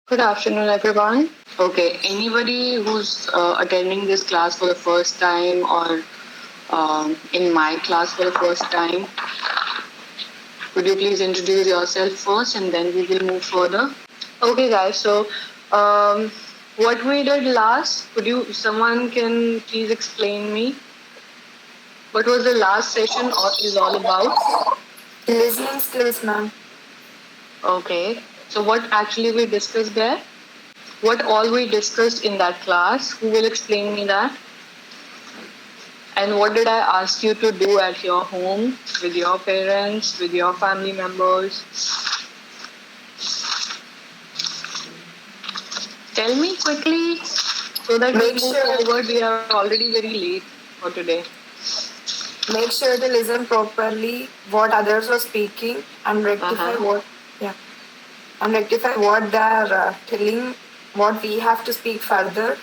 Good afternoon, everyone. Okay, anybody who's attending this class for the first time or in my class for the first time, could you please introduce yourself first and then we will move further? Okay, guys, so um, what we did last, someone can please explain me what was the last session or is all about? Listening skills, ma'am. Okay, so what actually we discussed there? What all we discussed in that class? Who will explain me that? And what did I ask you to do at your home, with your parents, with your family members? Tell me quickly so that we Make move sure forward. We are already very late for today. make sure to listen properly what others are speaking and rectify Uh-huh. what they are telling, what we have to speak further.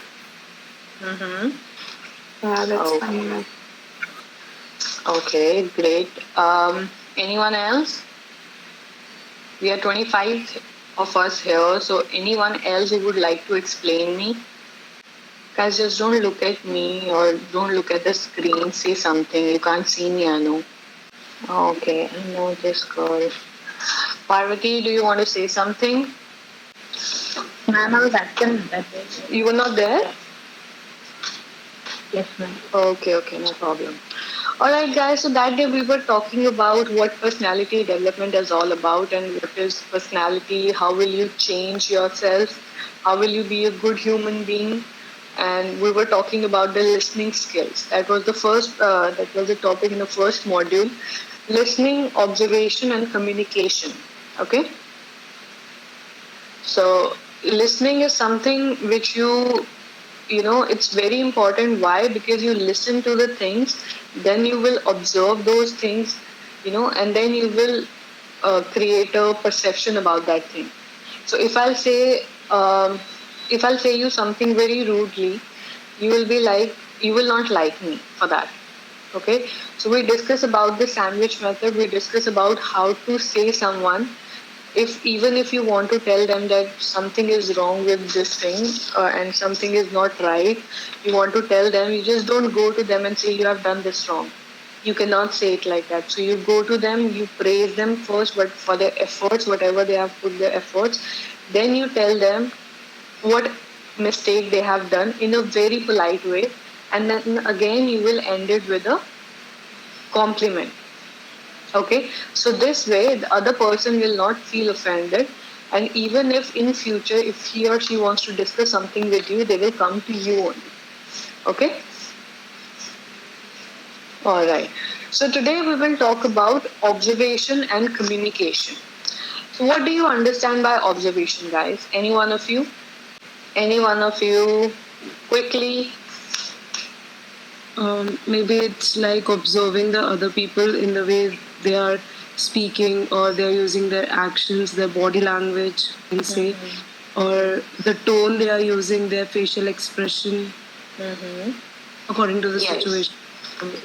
Mm-hmm. Yeah, that's Oh, fine, ma'am. okay, great. Anyone else? We are 25 of us here, so anyone else who would like to explain me? Guys, just don't look at me or don't look at the screen. Say something. You can't see me, I know. Okay, I know this girl. Parvati, do you want to say something? Ma'am, I was actually that day. You were not there? Yes, ma'am. Okay, no problem. Alright, guys, so that day we were talking about what personality development is all about and what is personality, how will you change yourself, how will you be a good human being, and we were talking about the listening skills. That was the topic in the first module, listening, observation, and communication. Okay? So listening is something which it's very important. Why? Because you listen to the things, then you will observe those things, and then you will create a perception about that thing. So if I'll say you something very rudely, you will not like me for that. Okay, so we discuss about the sandwich method. We discuss about how to say someone, if even if you want to tell them that something is wrong with this thing and something is not right, you want to tell them, you just don't go to them and say you have done this wrong. You cannot say it like that. So you go to them, you praise them first, but for their efforts, whatever they have put their efforts, then you tell them what mistake they have done in a very polite way, and then again you will end it with a compliment. Okay, so this way the other person will not feel offended, and even if in future if he or she wants to discuss something with you, they will come to you only. Okay, all right. So today we will talk about observation and communication. So what do you understand by observation, guys? Any one of you? Any one of you? Quickly. Maybe it's like observing the other people in the way they are speaking or they're using their actions, their body language, you can say, or the tone they are using, their facial expression, according to the situation.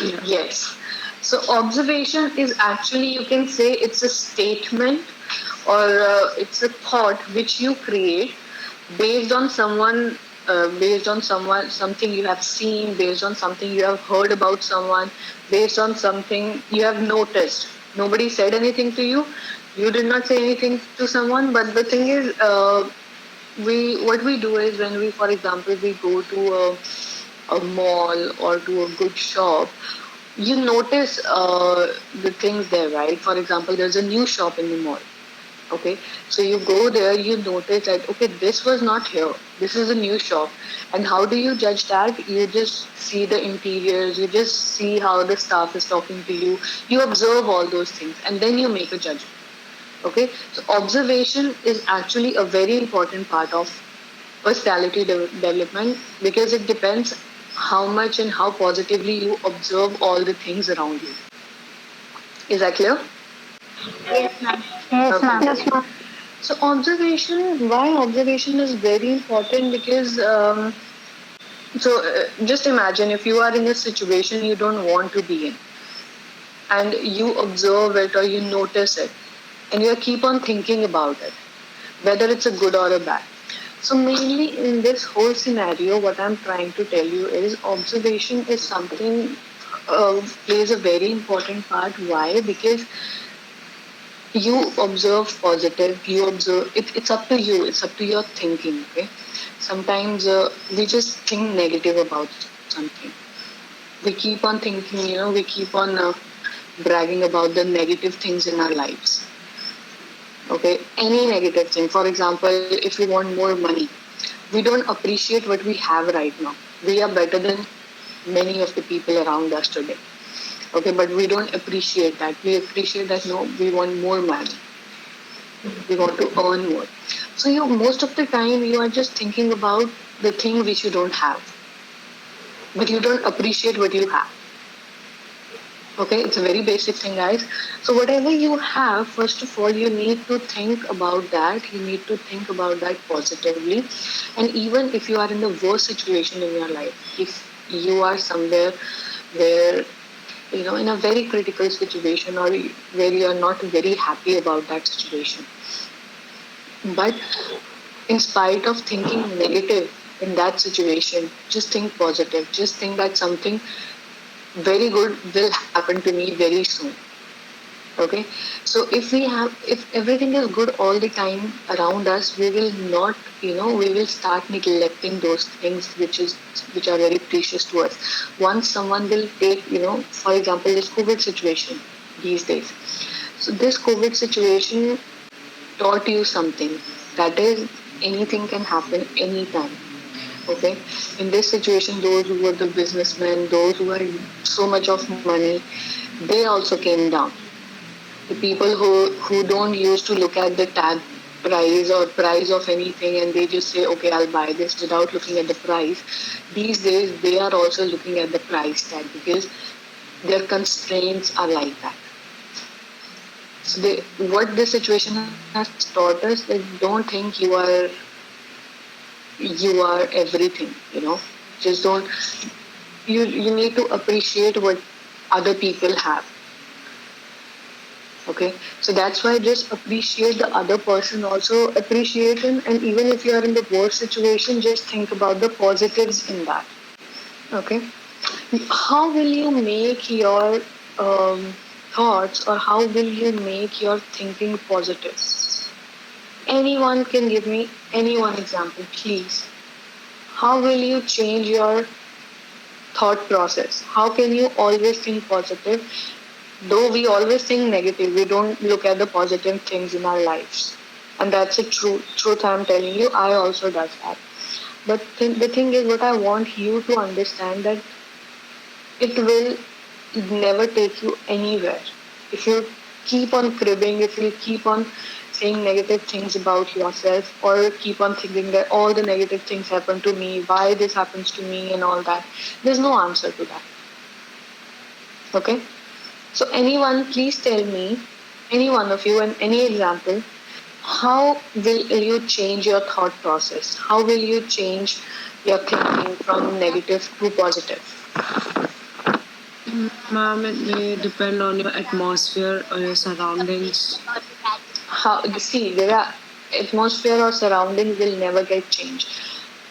Yeah. Yes. So observation is actually, you can say, it's a statement or it's a thought which you create based on something you have seen, based on something you have heard about someone, based on something you have noticed. Nobody said anything to you. You did not say anything to someone, but the thing is, what we do is when we, for example, we go to a mall or to a good shop, you notice the things there, right? For example, there's a new shop in the mall. Okay, so you go there, you notice that, okay, this was not here. This is a new shop. And how do you judge that? You just see the interiors, you just see how the staff is talking to you. You observe all those things and then you make a judgment. Okay, so observation is actually a very important part of personality development because it depends how much and how positively you observe all the things around you. Is that clear? Yes, ma'am. Yes, ma'am. Yes, ma'am. So why observation is very important because just imagine if you are in a situation you don't want to be in and you observe it or you notice it and you keep on thinking about it, whether it's a good or a bad. So mainly in this whole scenario, what I'm trying to tell you is observation is something plays a very important part. Why? Because you observe positive, you observe it's up to you, it's up to your thinking. Okay, sometimes we just think negative about something. We keep on thinking, we keep on bragging about the negative things in our lives. Okay, any negative thing. For example, if we want more money, we don't appreciate what we have right now. We are better than many of the people around us today. Okay, but we don't appreciate that. We appreciate that no, we want more money. We want to earn more. So you most of the time you are just thinking about the thing which you don't have, but you don't appreciate what you have. Okay, it's a very basic thing, guys. So whatever you have, first of all, you need to think about that. You need to think about that positively. And even if you are in the worst situation in your life, if you are somewhere where in a very critical situation or where you are not very happy about that situation, but in spite of thinking negative in that situation, just think positive. Just think that something very good will happen to me very soon. Okay, so if everything is good all the time around us, we will not, we will start neglecting those things which are very precious to us. Once someone will take, for example, this COVID situation these days. So this COVID situation taught you something, that is anything can happen anytime. Okay, in this situation, those who were the businessmen, those who had so much of money, they also came down. The people who don't used to look at the tag price or price of anything, and they just say, okay, I'll buy this without looking at the price. These days they are also looking at the price tag because their constraints are like that. So what this situation has taught us is don't think you are everything. Just don't. You need to appreciate what other people have. Okay, so that's why just appreciate the other person, also appreciate him, and even if you are in the worst situation, just think about the positives in that. Okay, how will you make your thoughts, or how will you make your thinking positive? Anyone can give me any one example, please. How will you change your thought process? How can you always think positive? Though we always think negative, we don't look at the positive things in our lives. And that's a truth I'm telling you. I also does that. But the thing is, what I want you to understand that it will never take you anywhere. If you keep on cribbing, if you keep on saying negative things about yourself, or keep on thinking that all the negative things happen to me, why this happens to me and all that, there's no answer to that. Okay? So anyone, please tell me, any one of you and any example, how will you change your thought process? How will you change your thinking from negative to positive? Ma'am, it may depend on your atmosphere or your surroundings. How see there are atmosphere or surroundings will never get changed.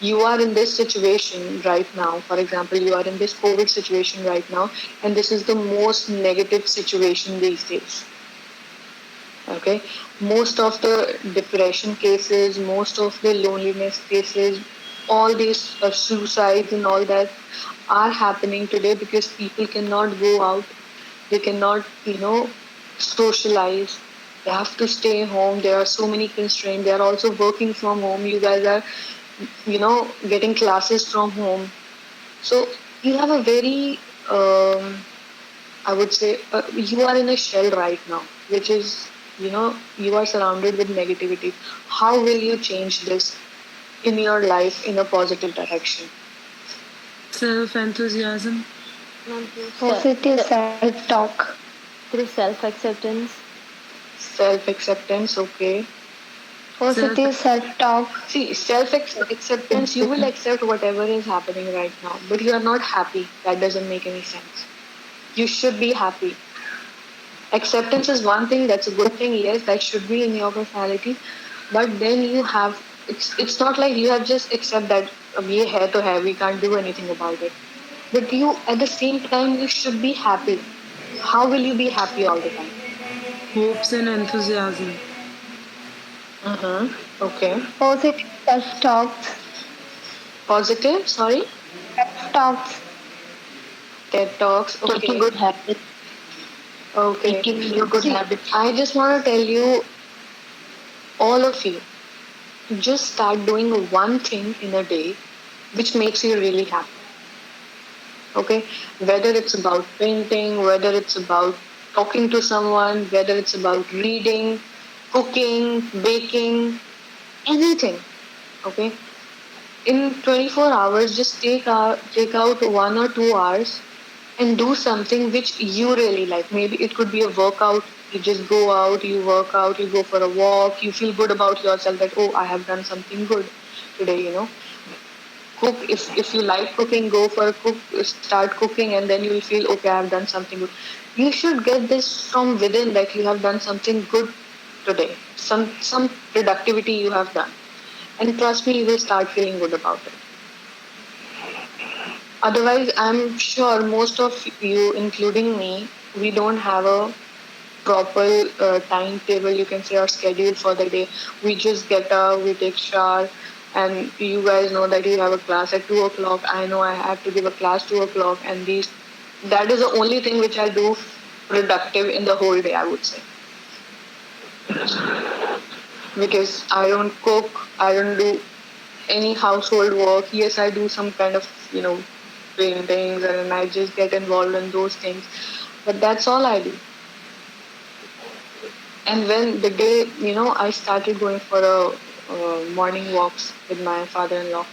You are in this situation right now. For example, you are in this COVID situation right now, and this is the most negative situation these days. Okay, most of the depression cases, most of the loneliness cases, all these suicides and all that are happening today because people cannot go out, they cannot socialize, they have to stay home. There are so many constraints. They are also working from home. You guys are getting classes from home. So you have a very I would say you are in a shell right now, which is, you are surrounded with negativity. How will you change this in your life in a positive direction? Self enthusiasm. Positive self-talk. Through self-acceptance. Self-acceptance, okay. Positive self-talk. See, self-acceptance, you will accept whatever is happening right now, but you are not happy. That doesn't make any sense. You should be happy. Acceptance is one thing, that's a good thing, yes, that should be in your personality, but then you have it's not like you have just accept that ye hai to hai, we can't do anything about it. But you at the same time you should be happy. How will you be happy all the time? Hopes and enthusiasm. Okay. Positive self-talks. Positive. Sorry. Talks. TED talks. Taking Okay. good habits. Okay. Taking new good See, habits. I just want to tell you, all of you, just start doing one thing in a day which makes you really happy. Okay, whether it's about painting, whether it's about talking to someone, whether it's about reading, cooking, baking, anything. Okay, in 24 hours, just take out 1 or 2 hours and do something which you really like. Maybe it could be a workout. You just go out, you work out, you go for a walk, you feel good about yourself that, oh, I have done something good today, Cook. If you like cooking, go for a cook, start cooking, and then you will feel, okay, I've done something good. You should get this from within that you have done something good today, some productivity you have done, and trust me, you will start feeling good about it. Otherwise, I'm sure most of you, including me, we don't have a proper timetable, you can say, or schedule for the day. We just get up, we take shower, and you guys know that you have a class at 2 o'clock. I know I have to give a class 2 o'clock, and these that is the only thing which I do productive in the whole day, I would say. Because I don't cook, I don't do any household work. Yes, I do some kind of, paintings, and I just get involved in those things. But that's all I do. And when the day, I started going for a morning walks with my father-in-law,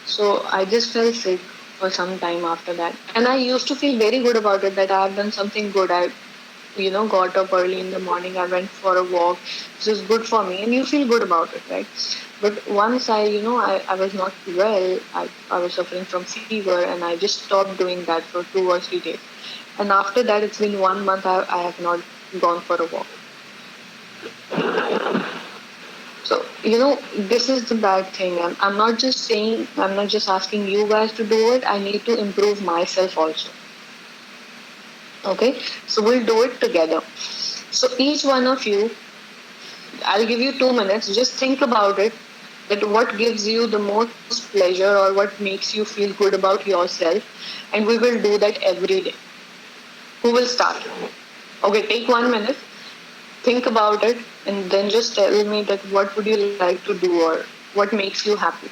so I just felt sick for some time after that. And I used to feel very good about it that I have done something good. I, got up early in the morning. I went for a walk. This is good for me, and you feel good about it, right? But once I was not well. I was suffering from fever, and I just stopped doing that for 2 or 3 days. And after that, it's been 1 month. I have not gone for a walk. So, this is the bad thing. I'm not just saying, I'm not just asking you guys to do it. I need to improve myself also. Okay? So, we'll do it together. So, each one of you, I'll give you 2 minutes. Just think about it, that what gives you the most pleasure or what makes you feel good about yourself. And we will do that every day. Who will start? Okay, take 1 minute. Think about it, and then just tell me that what would you like to do or what makes you happy.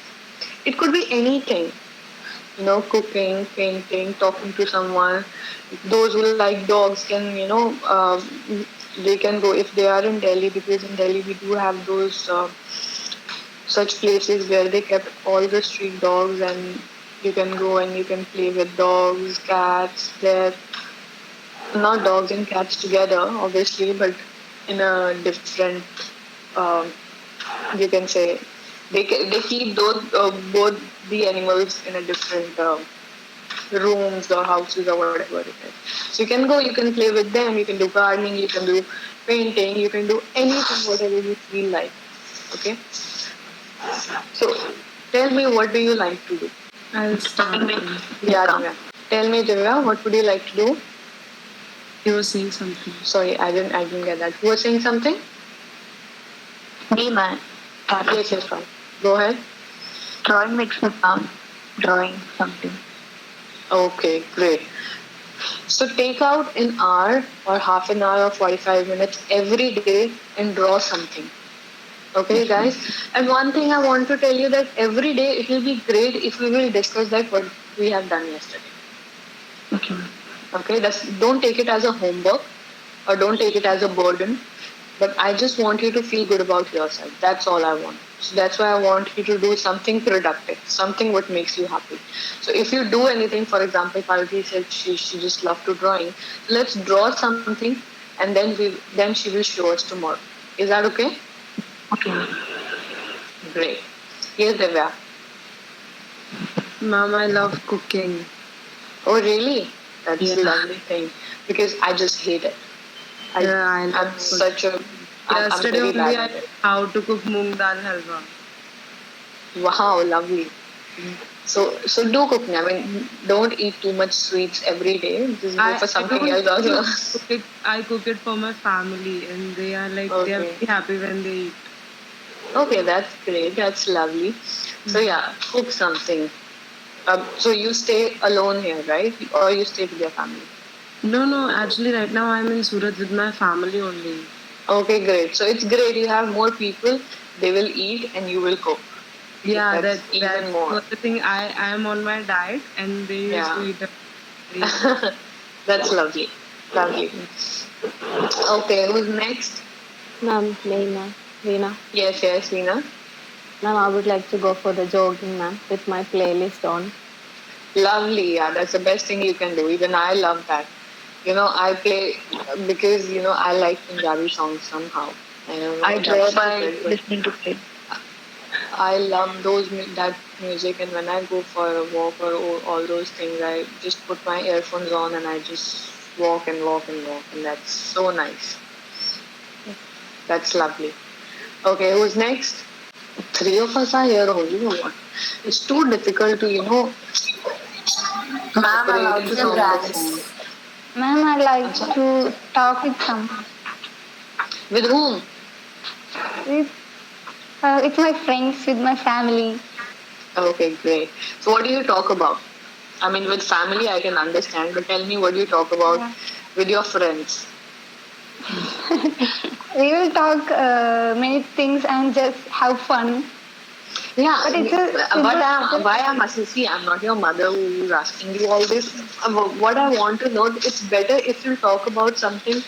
It could be anything, cooking, painting, talking to someone. Those who like dogs can, they can go if they are in Delhi, because in Delhi we do have those such places where they kept all the street dogs, and you can go and you can play with dogs, cats. They're not dogs and cats together, obviously, but in a different, um, you can say, they keep those both the animals in a different rooms or houses or whatever it is. So you can go, you can play with them, you can do gardening, you can do painting, you can do anything, whatever you feel like. Okay. So tell me, what do you like to do? I'll start. Yeah, Divya. Tell me, Divya, what would you like to do? You were saying something. Sorry, I didn't get that. Who was saying something? Me, man. Yes, fine. Go ahead. Drawing makes me calm. Drawing something. Okay, great. So take out an hour or half an hour or 45 minutes every day and draw something. Okay, guys. And one thing I want to tell you, that every day it will be great if we will discuss that what we have done yesterday. Okay. Okay, don't take it as a homework or don't take it as a burden. But I just want you to feel good about yourself. That's all I want. So that's why I want you to do something productive, something what makes you happy. So if you do anything, for example, Parvati said she just loved to drawing. So let's draw something, and then she will show us tomorrow. Is that okay? Okay. Great. Yes, Divya. Mom, I love cooking. Oh, really? That's Yeah. a lovely thing, because I just hate it. Yeah, I I'm love such a. I'm Yesterday very only bad I at learned it. how to cook moong dal halwa. Wow, lovely. So do cooking. I mean, don't eat too much sweets every day. Just go for I something don't else also. cook it. I cook it for my family, and they are Okay. very happy when they eat. Okay, that's great. That's lovely. So yeah, cook something. So you stay alone here, right? Or you stay with your family? No. Actually, right now I'm in Surat with my family only. Okay, great. So it's great. You have more people. They will eat and you will cook. So Yeah, that's that even more. was the thing. I am on my diet, and they used to Yeah. eat. Very That's lovely. Lovely. Okay, who's next? Ma'am, me, ma'am. Veena. Yes, Veena. Ma'am, I would like to go for the jogging, ma'am, with my playlist on. Lovely. Yeah, that's the best thing you can do. Even I love that. I play because I like Punjabi songs somehow. I don't know. I That's draw by stupid, but listening to play. I love that music. And when I go for a walk or all those things, I just put my earphones on and I just walk and walk and walk, and that's so nice. That's lovely. Okay, who's next? Three of us are here only. Or what? It's too difficult to Ma'am, separate allowed it to do from the phone. dance. Ma'am, I like I'm sorry. to talk with someone. With whom? With, with my friends, with my family. Okay, great. So, what do you talk about? I mean, with family, I can understand, but tell me what do you talk about Yeah. with your friends? We will talk many things and just have fun. Yeah, But it's a but simple. why I'm asking, see, I'm not your mother who's asking you all this. What I want to know, it's better if you talk about something,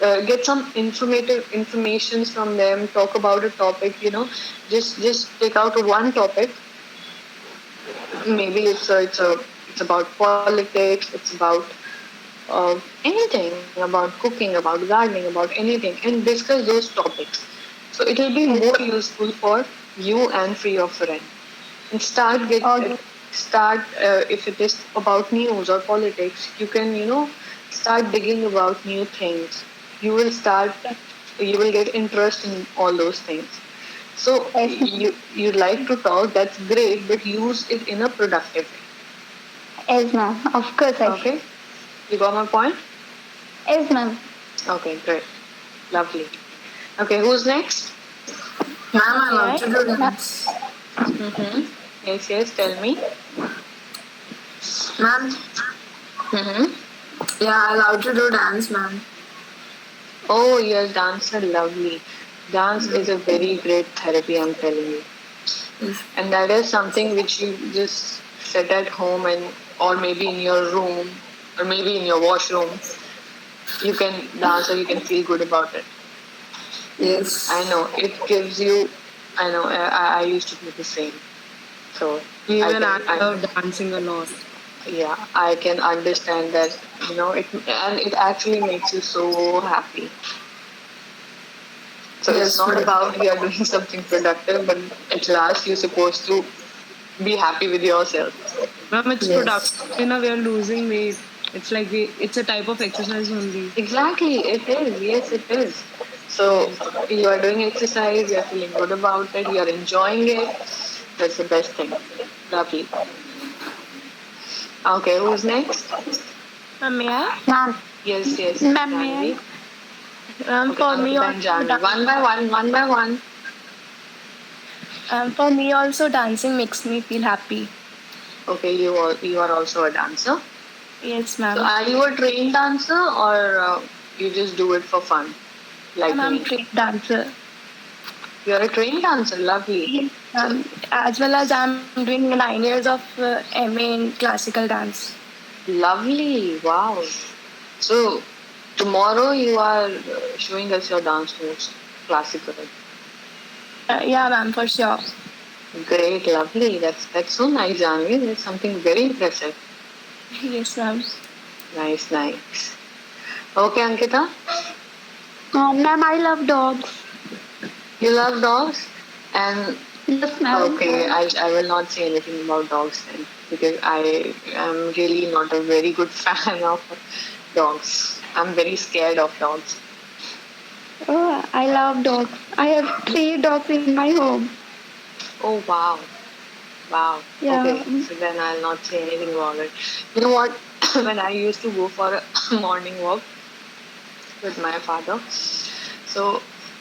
get some informative informations from them, talk about a topic, just take out one topic. Maybe it's about politics, it's about anything about cooking, about gardening, about anything, and discuss those topics. So it will be more useful for you and for your friend. And Okay. start if it is about news or politics, you can start digging about new things. You will get interest in all those things. So Yes, ma'am. you like to talk, that's great, but use it in a productive Yes, ma'am. Of course, way. I. Okay, you got my point. Yes, ma'am. Okay, great. Lovely. Okay, who's next? Ma'am, allowed May to I? do dance. Mm-hmm. Yes, tell me. Ma'am, Mm-hmm. yeah, allowed to do dance, ma'am. Oh, you're a dancer, lovely. Dance is a very great therapy, I'm telling you. Yes. And that is something which you just sit at home and, or maybe in your room, or maybe in your washroom, you can dance or you can feel good about it. I Yes. know, it gives you, I know, I used to do the same. So I Even can, I love dancing a lot. yeah, I can understand that, and it actually makes you so happy. So it's Yes, not ma'am. about you're doing something productive, but at last you're supposed to be happy with yourself. Ma'am, it's productive. Yes. We are losing weight. It's a type of exercise only. Exactly, it is. Yes, it is. So Yes. you are doing exercise, you're feeling good about it, you're enjoying it. That's the best thing. Lovely. Okay, who's next? May I? Ma'am. Yes, Ma'am, may Janvi. I? Okay, For me Ankita and also, Janvi. One by one, one by one. dancing makes me feel happy. Okay, you are also a dancer. Yes, So ma'am. are you a trained dancer or you just do it for fun, like I'm me? trained dancer. You're a trained dancer, lovely. Yes, So as well as I'm doing 9 years of MA in classical dance. lovely, wow. So tomorrow you are showing us your dance moves, classical. Yeah, ma'am, for sure. Great, lovely. That's so nice, Janvi. That's something very impressive. Yes, ma'am. Nice. Okay, Ankita, Ma'am, I love dogs. you love dogs, and Yes, ma'am. okay, I will not say anything about dogs then because I am really not a very good fan of dogs. I'm very scared of dogs. Oh, I love dogs. I have three dogs in my home. Oh wow. Wow. Yeah. Okay. So then I'll not say anything about it. You know what? When I used to go for a morning walk with my father, so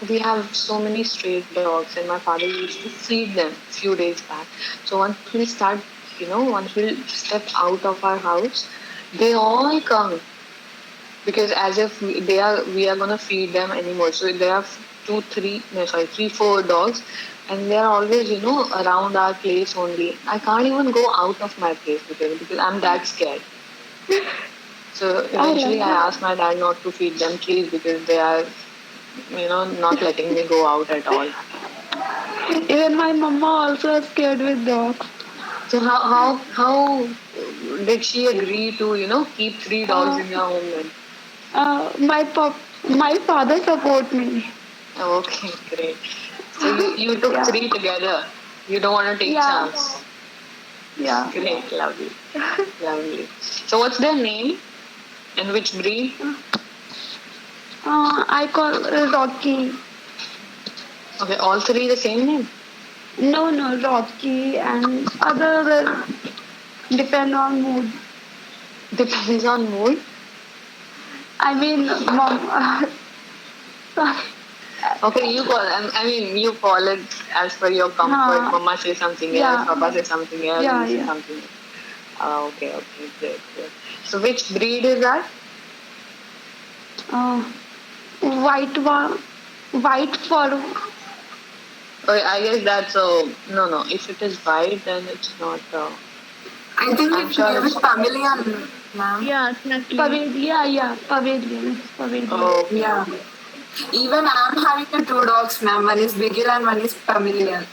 we have so many stray dogs, and my father used to feed them few days back. So once we'll step out of our house, they all come because as if we are gonna feed them anymore. So there are two, three, no sorry, three, four dogs, and they are always around our place only. I can't even go out of my place because I'm that scared. So eventually, I asked my dad not to feed them trees because they are not letting me go out at all. Even my mama also is scared with dogs. So how did she agree to keep three dogs Uh, in your home then? my father support me. Okay, great. So you took Yeah. three together. You don't want to take Yeah. chance. Yeah. Great, lovely, lovely. So what's their name and which breed? I call Rocky. Okay, all three the same name. No, Rocky and other depend on mood. Depends on mood. I mean, mom. Sorry. Okay, you call. I mean, you call it as per your comfort. Uh, Mama says something else. yeah. Papa says something else. Yeah. You say Yeah. something else. Okay, okay, great, great. So which breed is that? Uh, white one. White fur. Oh, I guess that's no. If it is white, then it's not. I think I'm its sure name it's. is Pavilion, ma'am. Yeah, exactly. Pavilion. Yeah. Pavilion. It's Pavilion. Okay, Yeah. okay. Even I'm having the two dogs, ma'am. One is Bigil and one is Pavilion.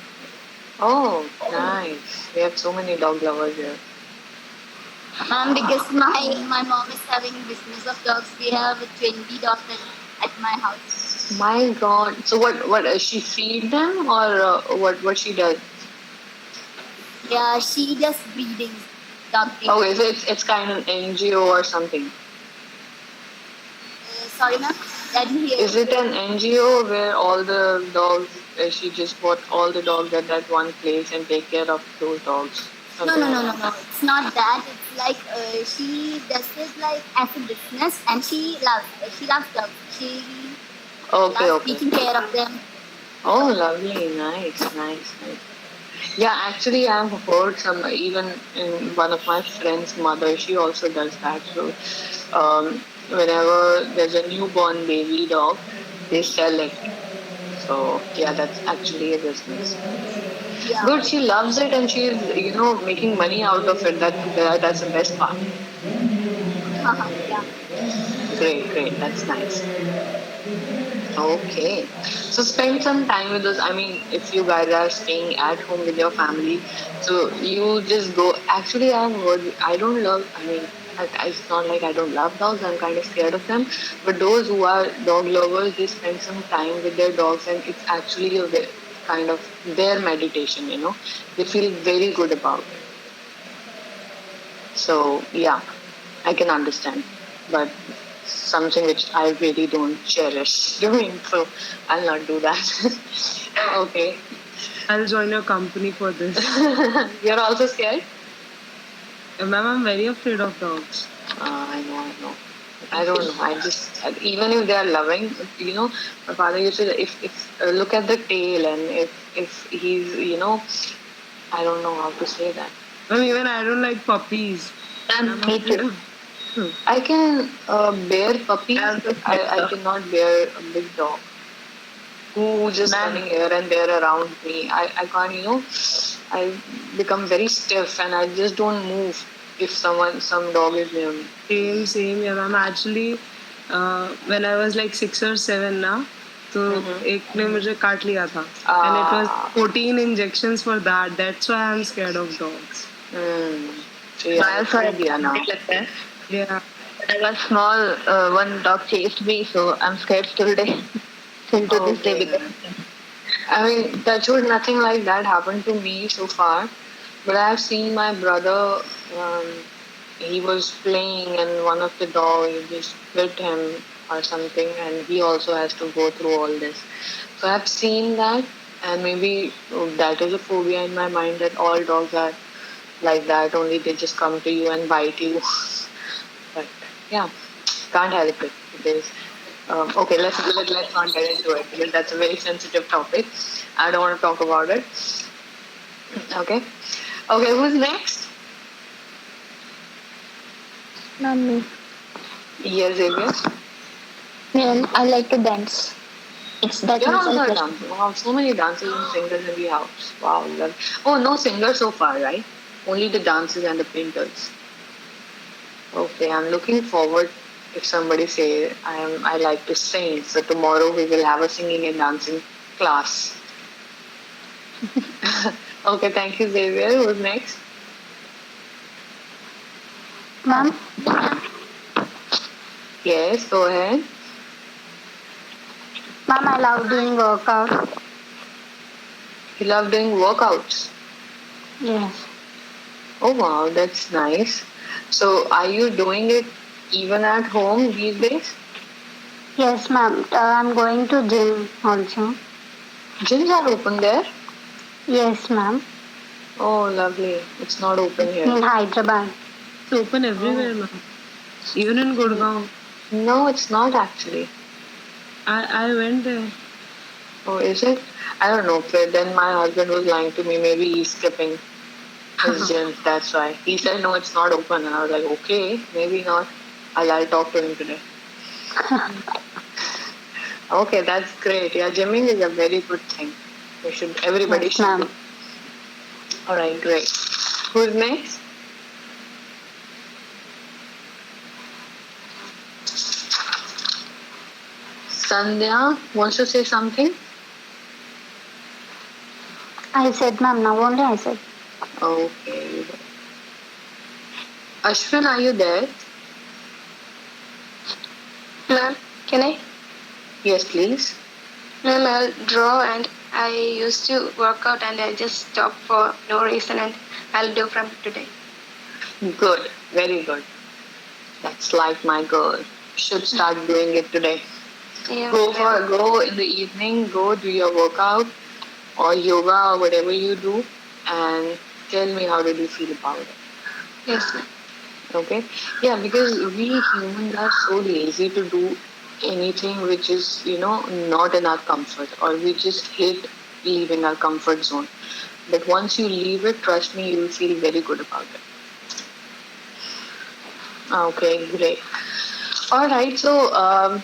Oh, nice. We have so many dog lovers here. Because my mom is having business of dogs. We have 20 dogs at my house. My God. So what she feed them or what she does? Yeah, she does breeding, dog breeding. Okay, so it's kind of NGO or something. Sorry, ma'am, I didn't hear Is you. it an NGO where all the dogs, she just bought all the dogs at that one place and take care of those dogs? No, Something no, no, like no, that. no. It's not that. It's like she does it like as a business, and she loves dogs. She Okay, loves okay. taking care of them. Oh, lovely. Nice, nice, nice. Yeah, actually, I've heard even in one of my friend's mother, she also does that. So, whenever there's a newborn baby dog, they sell it. So, yeah, that's actually a business. Yeah, Good, she loves it and she's, making money out of it. That's the best part. yeah. Great, great. That's nice. Okay. So spend some time with us. I mean, if you guys are staying at home with your family, so you just go. Actually, I've heard, I don't love, I mean, it's not like I don't love dogs. I'm kind of scared of them. But those who are dog lovers, they spend some time with their dogs and it's actually kind of their meditation. They feel very good about it. So, yeah, I can understand. But something which I really don't cherish doing, so I'll not do that. Okay. I'll join your company for this. You're also scared? Ma'am, I'm very afraid of dogs. I know. I don't know. Even if they are loving, my father used to, if look at the tail and if he's, I don't know how to say that. Ma'am, even I don't like puppies. I'm Me afraid too. of. I can bear puppies, I'm but so I scared. cannot bear a big dog who just running here and there around me. I can't, I become very stiff and I just don't move if some dog is near me. Same. Yeah, ma'am. Actually, when I was like 6 or 7 ना, तो एक ने मुझे काट लिया था. And it was 14 injections for that. That's why I'm scared of dogs. So yeah, I also had phobia now. something like that. Yeah. When I was small, one dog chased me, so I'm scared still till to this day Okay. because I mean, touch wood, nothing like that happened to me so far. But I have seen my brother. Um, he was playing, and one of the dogs just bit him or something, and he also has to go through all this. So I've seen that, And maybe that is a phobia in my mind, that all dogs are like that, only they just come to you and bite you. But yeah, can't help it. Because okay, let's not get into it, because that's a very sensitive topic. I don't want to talk about it. Okay, okay, who's next? Mummy. Yes, Xavier. Yeah, I like to dance. That You're means also I'm a plus. dancer. Wow, so many dancers and singers in the house. Wow, oh, no singers so far, right? Only the dancers and the painters. Okay, I'm looking forward if somebody say I like to sing. So tomorrow we will have a singing and dancing class. Okay, thank you, Xavier. Who's next? Ma'am, Yes, go ahead. ma'am, I love doing workout. You love doing workouts. Yes. Oh wow, that's nice. So are you doing it even at home these days? Yes, ma'am. I'm going to gym also. Gyms are open there? Yes, ma'am. Oh, lovely. It's not open here. In Hyderabad. It's open everywhere, ma'am. Even in Gurgaon. No, it's not actually. I went there. Oh, is it? I don't know. But then my husband was lying to me. Maybe he's skipping his gym. That's why. He said, no, it's not open. And I was like, okay, maybe not. I'll talk to him today. Okay, that's great. Yeah, gymming is a very good thing. Everybody Yes, should ma'am. do. All right, great. Who's next? Sandhya wants to say something? I said, ma'am. Now only I said. Okay. Ashwin, are you there? Ma'am, can I? Yes, please. Ma'am, I'll draw and I used to work out and I just stopped for no reason and I'll do from today. Good. Very good. That's like my girl. Should start doing it today. Yeah, Go in the evening, go do your workout or yoga or whatever you do, and tell me how did you feel about it. yes, ma'am. Okay? Yeah, because we humans are so lazy to do anything which is, not in our comfort, or we just hate leaving our comfort zone. But once you leave it, trust me, you will feel very good about it. Okay, great. All right, so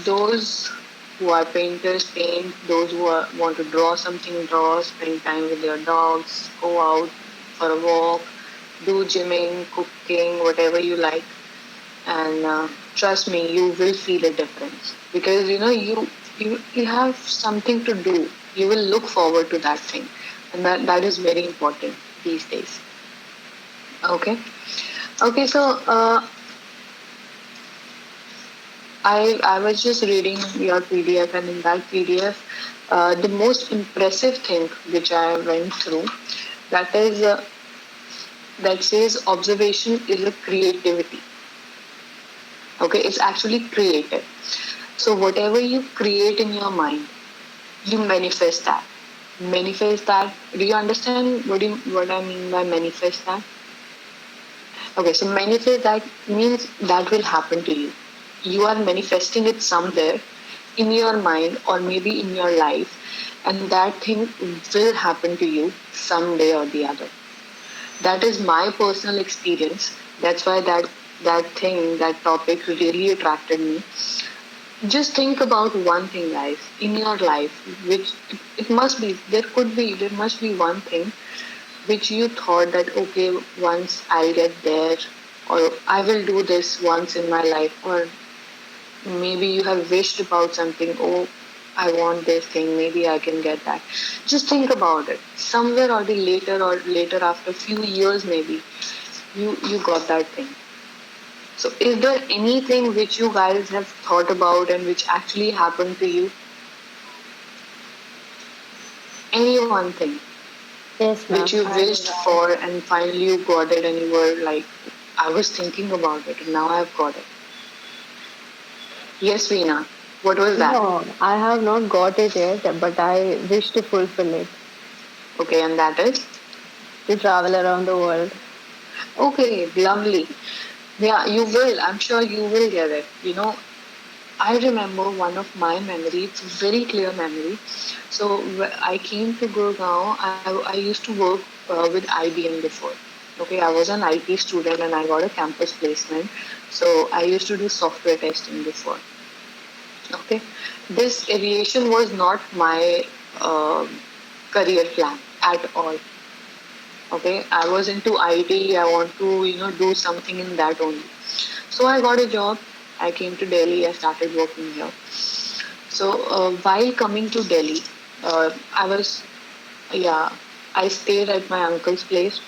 those who are painters paint, those who want to draw something draw, spend time with your dogs, go out for a walk, do gymming, cooking, whatever you like, and trust me, you will feel a difference because you have something to do. You will look forward to that thing, and that is very important these days. Okay, okay, so. I was just reading your PDF, and in that PDF, the most impressive thing which I went through, that is that says observation is a creativity. Okay, it's actually creative. So whatever you create in your mind, you manifest that. Manifest that. Do you understand what I mean by manifest that? Okay, so manifest that means that will happen to you. You are manifesting it somewhere in your mind or maybe in your life, and that thing will happen to you someday or the other. That is my personal experience. That's why that topic really attracted me. Just think about one thing, guys, in your life, which it must be, there must be one thing which you thought that, okay, once I'll get there, or I will do this once in my life, or maybe you have wished about something, oh, I want this thing, maybe I can get that. Just think about it. Somewhere or later after a few years maybe, you got that thing. So is there anything which you guys have thought about and which actually happened to you? Any one thing Yes, ma'am. which you wished for and finally you got it and you were like, I was thinking about it and now I've got it. Yes, Veena. What was that? No, I have not got it yet, but I wish to fulfill it, Okay, and that is? to travel around the world. Okay, lovely. Yeah, you will. I'm sure you will get it. I remember one of my memory. It's a very clear memory. So I came to Gurgaon. I used to work with IBM before. Okay, I was an IT student and I got a campus placement. So I used to do software testing before. Okay, this aviation was not my uh, career plan at all. Okay, I was into IT. I want to do something in that only. So I got a job. I came to Delhi. I started working here. So while coming to Delhi, I was yeah, I stayed at my uncle's place.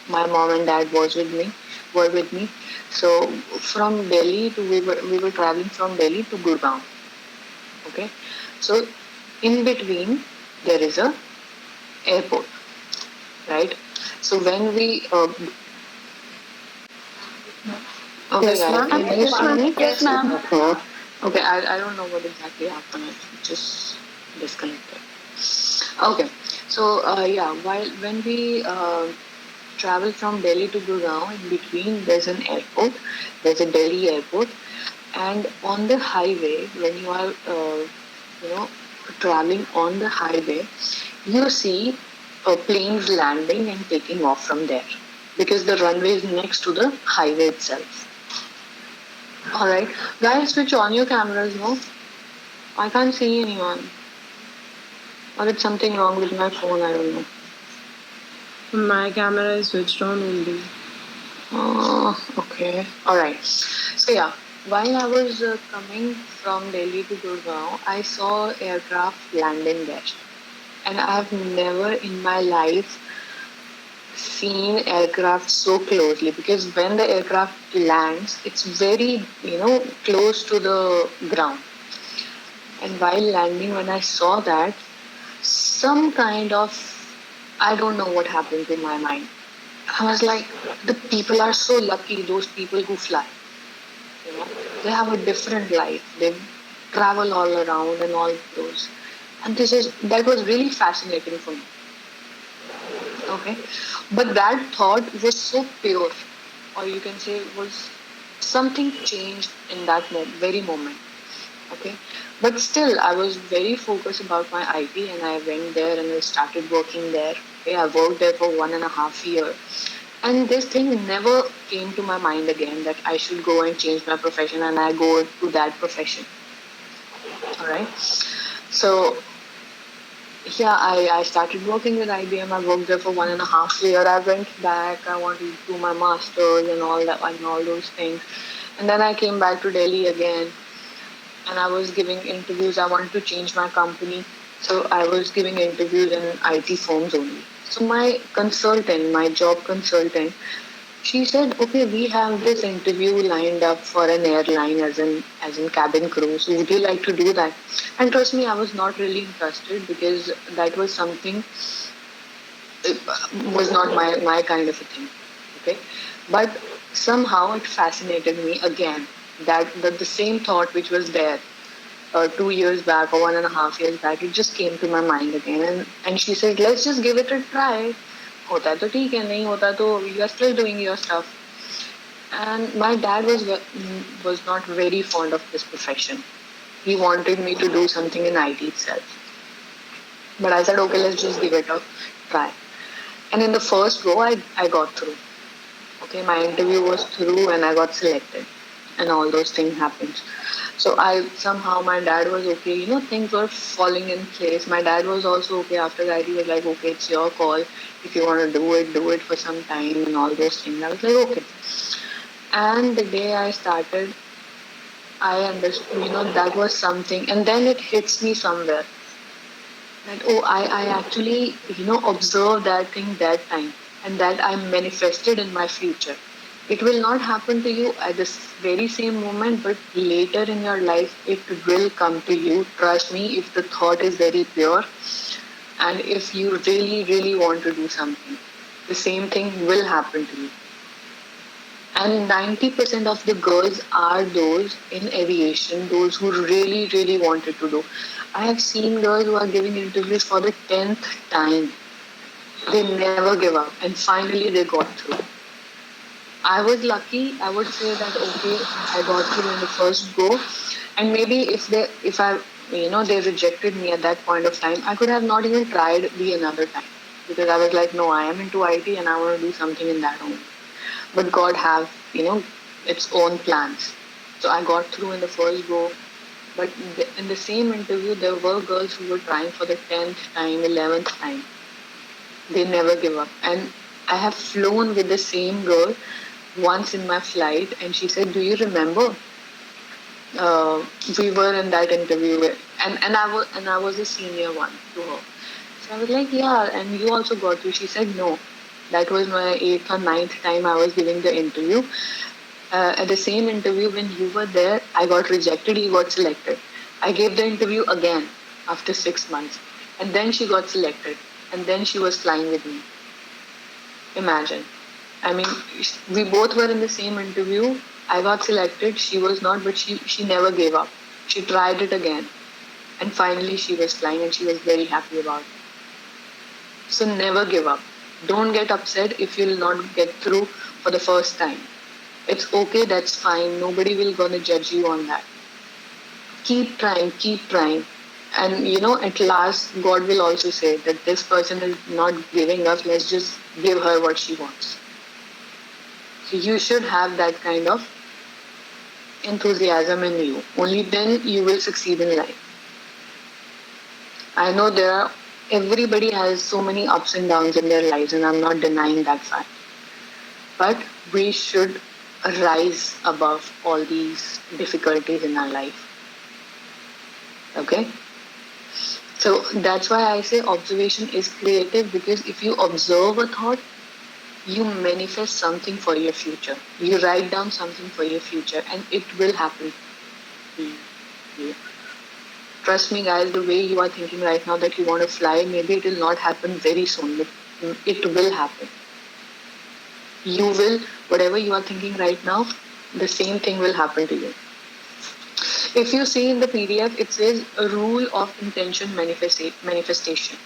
My mom and dad were with me. So from Delhi to we were traveling from Delhi to Gurgaon. Okay, so in between there is a airport, right? So when we okay, Yes, guys, ma'am. can you see me? Yes, ma'am. Okay, I don't know what exactly happened. It just disconnected. Okay, so yeah, when we travel from Delhi to Gurgaon, in between there's an airport, there's a Delhi airport, and on the highway, when you are you know traveling on the highway, you see planes landing and taking off from there because the runway is next to the highway itself. All right, guys, switch on your cameras. No, I can't see anyone. Or it's something wrong with my phone. I don't know. My camera is switched on only. Oh, okay. All right. So yeah, while I was coming from Delhi to Gurgaon, I saw aircraft landing there, and I have never in my life seen aircraft so closely because when the aircraft lands, it's very close to the ground. And while landing, when I saw that, some kind of I don't know what happened to my mind. I was like, the people are so lucky, those people who fly. You know, they have a different life. They travel all around and all those. And that was really fascinating for me. Okay. But that thought was so pure, or you can say was something changed in that very moment. Okay. But still, I was very focused about my IT and I went there and I started working there. Okay. I worked there for 1.5 years. And this thing never came to my mind again that I should go and change my profession and I go to that profession. All right. So yeah, I started working with IBM. I worked there for 1.5 years. I went back. I wanted to do my masters and all that and all those things. And then I came back to Delhi again and I was giving interviews. I wanted to change my company. So I was giving interviews in IT firms only. So my consultant, my job consultant, she said, "Okay, we have this interview lined up for an airline as in cabin crew. So would you like to do that?" And trust me, I was not really interested because that was something was not my kind of a thing. Okay, but somehow it fascinated me again that the same thought which was there 2 years back or 1.5 years back, it just came to my mind again. And she said, "Let's just give it a try. होता है तो ठीक है, नहीं होता तो you are still doing your stuff." And my dad was not very fond of this profession. He wanted me to do something in IT itself. But I said, okay, let's just give it a try. And in the first go, I got through. Okay, my interview was through and I got selected. And all those things happened. So somehow my dad was okay. Things were falling in place. My dad was also okay after that. He was like, okay, it's your call. If you want to do it for some time and all those things. I was like, okay. And the day I started, I understood, that was something. And then it hits me somewhere that, oh, I actually, observed that thing that time and that I manifested in my future. It will not happen to you at this very same moment, but later in your life, it will come to you. Trust me, if the thought is very pure and if you really, really want to do something, the same thing will happen to you. And 90% of the girls are those in aviation, those who really, really wanted to do. I have seen girls who are giving interviews for the 10th time. They never give up, and finally they got through. I was lucky. I would say that okay, I got through in the first go, and maybe if I, they rejected me at that point of time, I could have not even tried the another time because I was like, no, I am into IT and I want to do something in that only. But God have its own plans. So I got through in the first go. But in the same interview, there were girls who were trying for the 10th time, 11th time. They never give up. And I have flown with the same girl once in my flight, and she said, "Do you remember? We were in that interview, and I was a senior one to her." So I was like, "Yeah," and you also got through. She said, "No, that was my 8th or 9th time I was giving the interview. At the same interview, when you were there, I got rejected. You got selected. I gave the interview again after 6 months, and then she got selected, and then she was flying with me. Imagine." I mean, we both were in the same interview. I got selected. She was not, but she never gave up. She tried it again. And finally, she was flying and she was very happy about it. So never give up. Don't get upset if you'll not get through for the first time. It's okay, that's fine. Nobody will gonna judge you on that. Keep trying, keep trying. And at last, God will also say that this person is not giving up. Let's just give her what she wants. So you should have that kind of enthusiasm in you. Only then you will succeed in life. I know everybody has so many ups and downs in their lives, and I'm not denying that fact. But we should rise above all these difficulties in our life. Okay? So that's why I say observation is creative, because if you observe a thought, you manifest something for your future. You write down something for your future, and it will happen to you. Trust me, guys, the way you are thinking right now that you want to fly, maybe it will not happen very soon, but it will happen. You will, whatever you are thinking right now, the same thing will happen to you. If you see in the PDF, it says a rule of intention manifestation.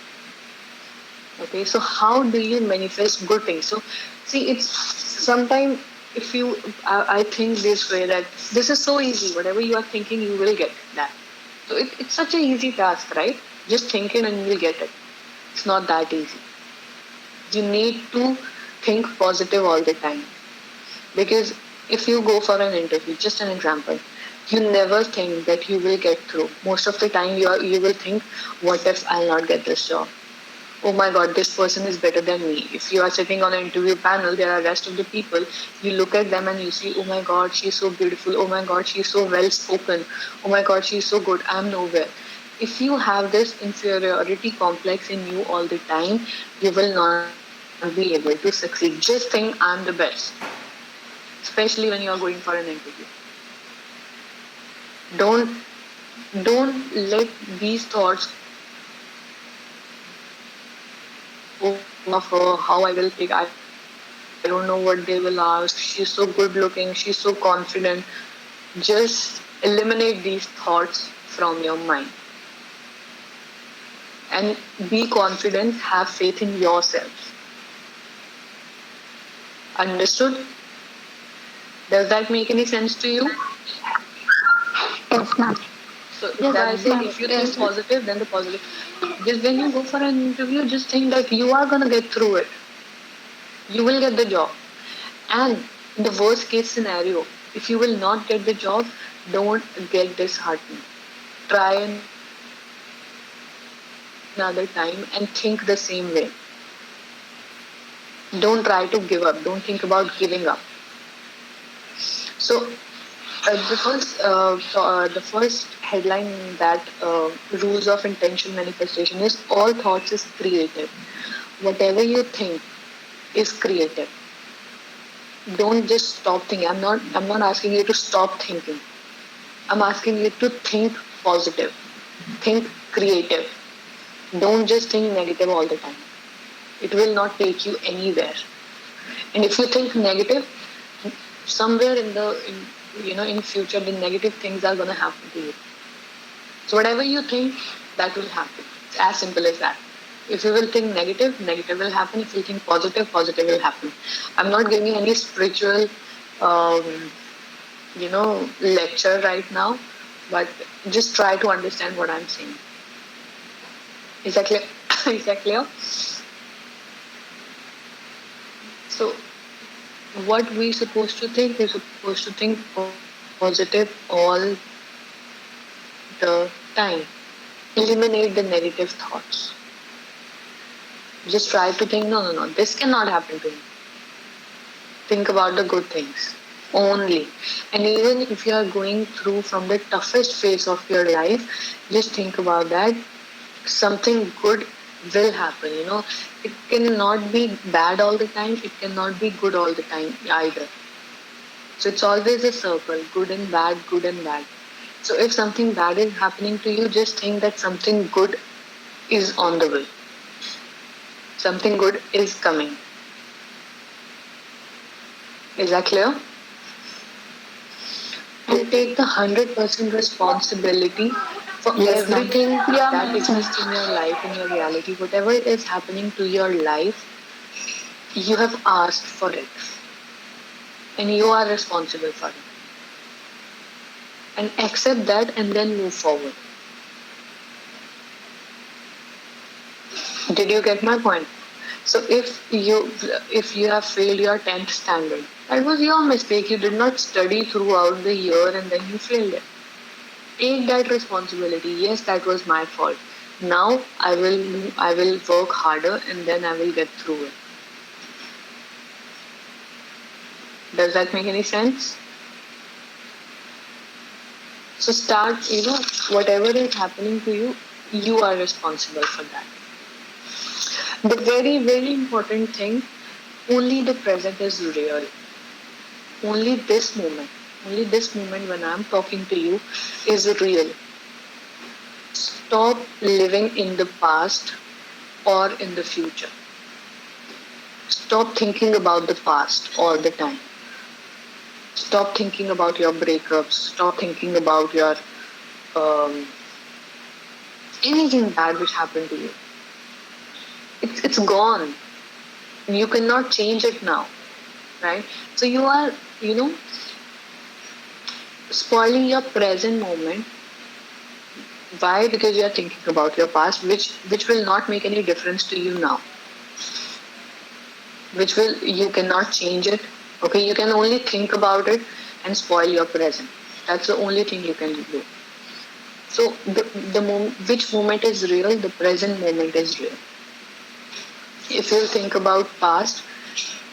Okay, so how do you manifest good things? So, see, it's sometimes if you, I think this way that this is so easy. Whatever you are thinking, you will get that. So it's such an easy task, right? Just think it and you will get it. It's not that easy. You need to think positive all the time. Because if you go for an interview, just an example, you never think that you will get through. Most of the time you will think, what if I'll not get this job? Oh my God, this person is better than me. If you are sitting on an interview panel, there are rest of the people. You look at them and you see, oh my God, she's so beautiful. Oh my God, she's so well spoken. Oh my God, she's so good. I'm nowhere. If you have this inferiority complex in you all the time, you will not be able to succeed. Just think, I'm the best. Especially when you are going for an interview. Don't let these thoughts of her, how I will take. I don't know what they will ask. She's so good looking. She's so confident. Just eliminate these thoughts from your mind. And be confident. Have faith in yourself. Understood? Does that make any sense to you? Yes, ma'am. So Yes, that's it. ma'am. If you think positive, then the positive. Just when you go for an interview, just think that you are gonna get through it. You will get the job. And in the worst case scenario, if you will not get the job, don't get disheartened. Try another time and think the same way. Don't try to give up. Don't think about giving up. So the first headline in that rules of intention manifestation is all thoughts is creative. Whatever you think is creative. Don't just stop thinking. I'm not asking you to stop thinking. I'm asking you to think positive. Think creative. Don't just think negative all the time. It will not take you anywhere. And if you think negative, somewhere in future, the negative things are going to happen to you. So whatever you think, that will happen. It's as simple as that. If you will think negative, negative will happen. If you think positive, positive will happen. I'm not giving any spiritual, um, lecture right now, but just try to understand what I'm saying. Is that clear? Is that clear? So, what we're supposed to think, we're supposed to think positive all the time. Eliminate the negative thoughts. Just try to think, no, this cannot happen to me. Think about the good things only. And even if you are going through from the toughest phase of your life, just think about that. Something good will happen. It cannot be bad all the time. It cannot be good all the time either. So it's always a circle, good and bad, good and bad. So if something bad is happening to you, just think that something good is on the way. Something good is coming. Is that clear? And take the 100% responsibility for everything that exists in your life, in your reality. Whatever is happening to your life, you have asked for it. And you are responsible for it. And accept that and then move forward. Did you get my point? So if you have failed your 10th standard, that was your mistake. You did not study throughout the year and then you failed it. Take that responsibility. Yes, that was my fault. Now I will work harder and then I will get through it. Does that make any sense? So start, whatever is happening to you, you are responsible for that. The very, very important thing, only the present is real. Only this moment when I'm talking to you is real. Stop living in the past or in the future. Stop thinking about the past all the time. Stop thinking about your breakups. Stop thinking about your anything bad which happened to you. It's gone. You cannot change it now, right? So you are, spoiling your present moment. Why? Because you are thinking about your past, which will not make any difference to you now. You cannot change it. Okay, you can only think about it and spoil your present. That's the only thing you can do. So which moment is real? The present moment is real. If you think about past,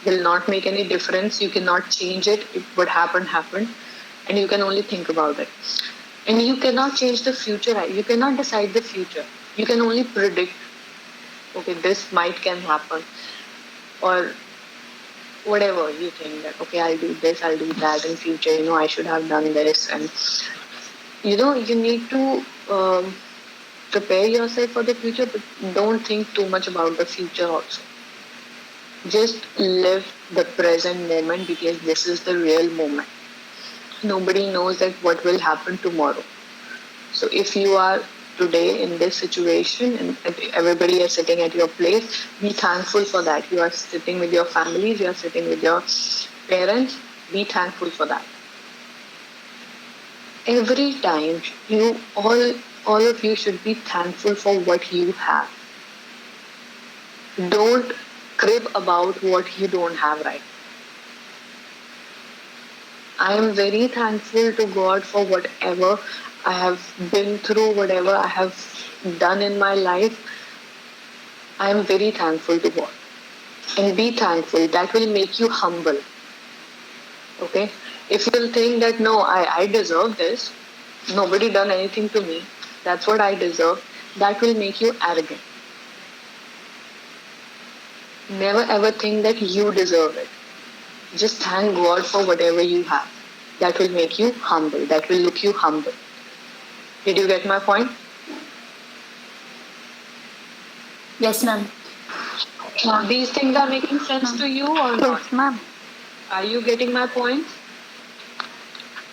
will not make any difference. You cannot change it. What happened, and you can only think about it. And you cannot change the future. You cannot decide the future. You can only predict. Okay, this can happen, or whatever you think that. Okay, I'll do this. I'll do that in future. I should have done this, and you need to prepare yourself for the future, but don't think too much about the future also. Just live the present moment because this is the real moment. Nobody knows that what will happen tomorrow. So if you are today in this situation and everybody is sitting at your place, be thankful for that. You are sitting with your families, you are sitting with your parents, be thankful for that. Every time all of you should be thankful for what you have. Don't crib about what you don't have right. I am very thankful to God for whatever I have been through, whatever I have done in my life. I am very thankful to God. And be thankful. That will make you humble. Okay? If you think that, no, I deserve this, nobody done anything to me, that's what I deserve, that will make you arrogant. Never ever think that you deserve it. Just thank God for whatever you have. That will make you humble. That will look you humble. Did you get my point? Yes, ma'am. These things are making sense to you or not? Yes, ma'am. Are you getting my point?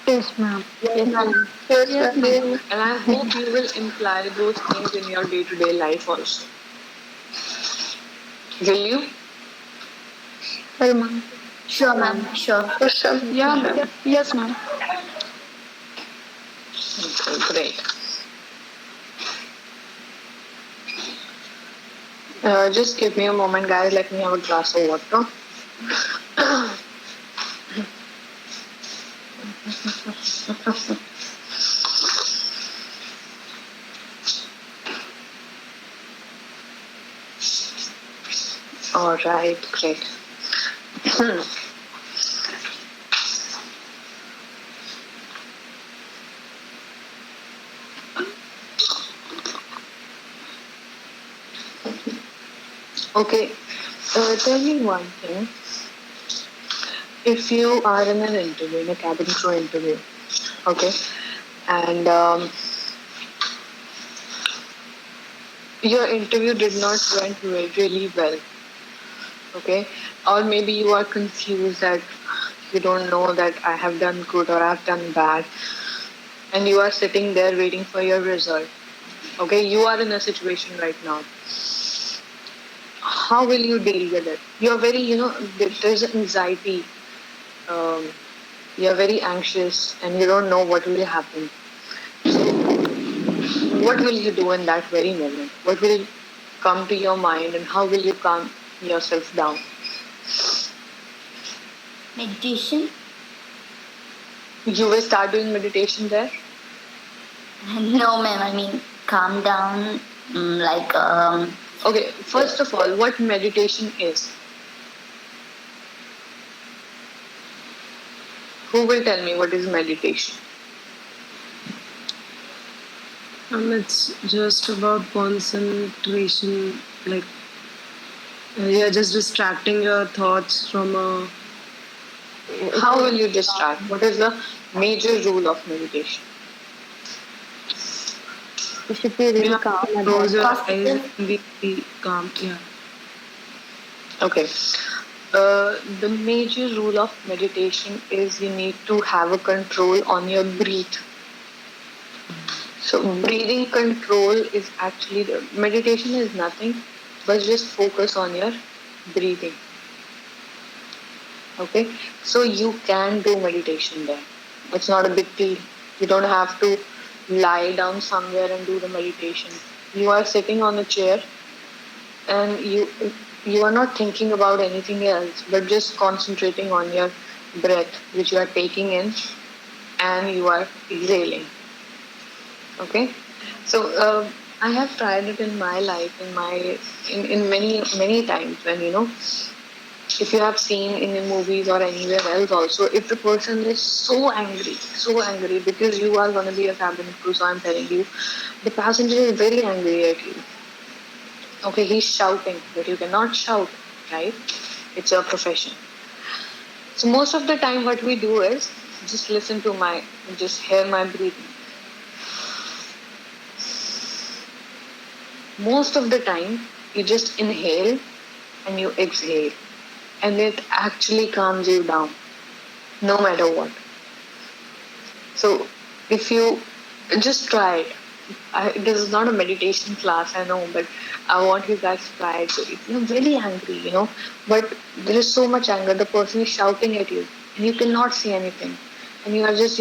Yes, ma'am. Yes, ma'am. Yes, ma'am. And I hope you will imply those things in your day-to-day life also. Will you? Sure, ma'am. Sure, ma'am. Sure. For sure. Yeah, ma'am. Yes, ma'am. Okay, great. Just give me a moment, guys. Let me have a glass of water. All right, great. Okay, tell me one thing. If you are in an interview, in a cabin crew interview, okay, and your interview did not went really well, okay, or maybe you are confused that you don't know that I have done good or I've done bad, and you are sitting there waiting for your result, okay, you are in a situation right now. How will you deal with it? You're very, there's anxiety. Um, you're very anxious and you don't know what will happen. What will you do in that very moment? What will come to your mind and how will you calm yourself down? Meditation? You will start doing meditation there? No, ma'am. I mean, calm down. Okay, first of all, what meditation is? Who will tell me what is meditation? It's just about concentration, like you're just distracting your thoughts from a. How will you distract? What is the major rule of meditation? You should be really calm at Close your that. eyes and be calm. Yeah. Okay. The major rule of meditation is you need to have a control on your breath. So breathing control is actually meditation is nothing but just focus on your breathing. Okay, so you can do meditation there. It's not a big deal. You don't have to lie down somewhere and do the meditation. You are sitting on a chair and you are not thinking about anything else but just concentrating on your breath which you are taking in and you are exhaling. Okay, so I have tried it in my life, in many times when if you have seen in the movies or anywhere else also, if the person is so angry because you are going to be a cabin crew, so I'm telling you, the passenger is very angry at you. Okay, he's shouting, but you cannot shout, right? It's your profession. So most of the time what we do is just just hear my breathing. Most of the time, you just inhale and you exhale, and it actually calms you down, no matter what. So, if you just try it, this is not a meditation class, I know, but I want you guys to try it. So, if you're very angry, but there is so much anger, the person is shouting at you, and you cannot see anything. And you are just,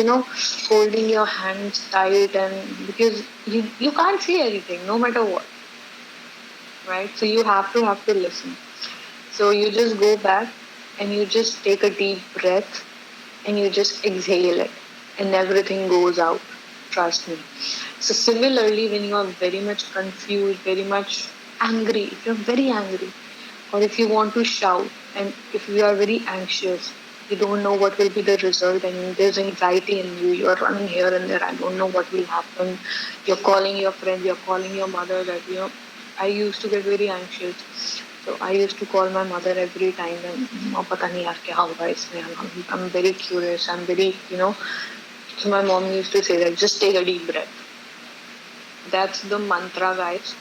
holding your hands tight, and because you can't see anything, no matter what. Right? So you have to listen. So you just go back and you just take a deep breath and you just exhale it and everything goes out. Trust me. So similarly, when you are very much confused, very much angry, if you're very angry, or if you want to shout, and if you are very anxious, you don't know what will be the result, and there's anxiety in you, you're running here and there, I don't know what will happen. You're calling your friends, you're calling your mother that, I used to get very anxious. So I used to call my mother every time and pata nahi yaar kya hoga isme. I'm very curious. I'm very, So my mom used to say that just take a deep breath. That's the mantra, guys.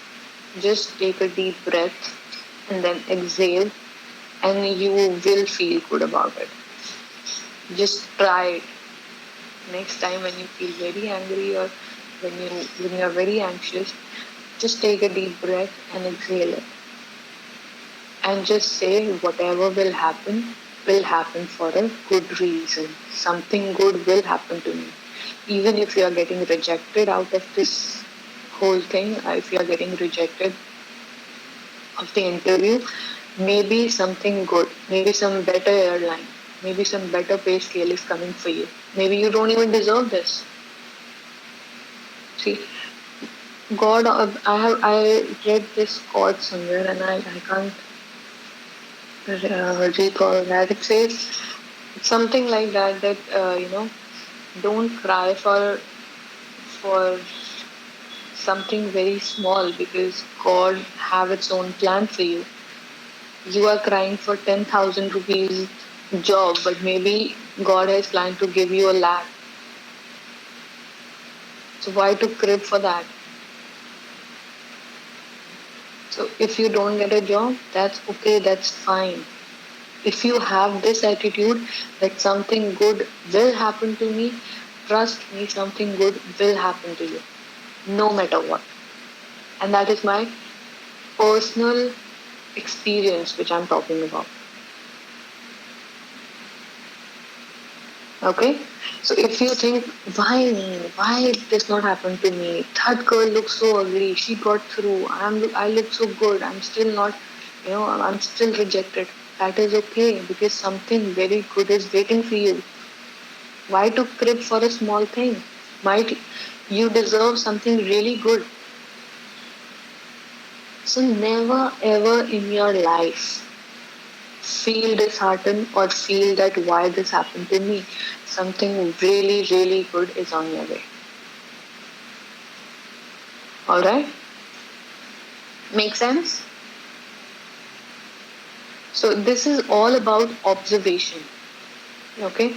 Just take a deep breath and then exhale and you will feel good about it. Just try it. Next time when you feel very angry or when you are very anxious, just take a deep breath and exhale it. And just say whatever will happen for a good reason. Something good will happen to me. Even if you are getting rejected out of this whole thing, if you are getting rejected of the interview, maybe something good, maybe some better airline, maybe some better pay scale is coming for you. Maybe you don't even deserve this. See, God, I read this quote somewhere and I can't recall that. It says something like that don't cry for something very small because God have its own plan for you. You are crying for 10,000 rupees job, but maybe God has planned to give you a lakh. So why to crib for that? So if you don't get a job, that's okay, that's fine. If you have this attitude that something good will happen to me, trust me, something good will happen to you, no matter what. And that is my personal experience which I'm talking about. Okay? So if you think, why me? Why it does not happen to me? That girl looks so ugly. She got through. I look so good. I'm still not, I'm still rejected. That is okay because something very good is waiting for you. Why to crib for a small thing? Might you deserve something really good? So never ever in your life feel disheartened or feel that why this happened to me. Something really, really good is on your way. Alright? Make sense? So this is all about observation. Okay?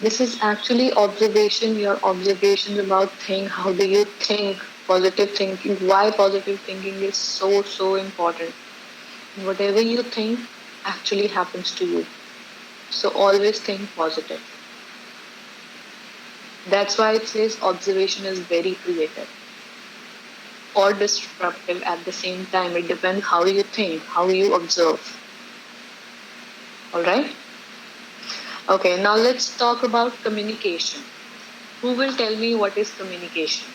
This is actually observation, your observations about how do you think, positive thinking, why positive thinking is so, so important. Whatever you think actually happens to you. So always think positive. That's why it says observation is very creative or disruptive at the same time. It depends how you think, how you observe. Alright? Okay, now let's talk about communication. Who will tell me what is communication?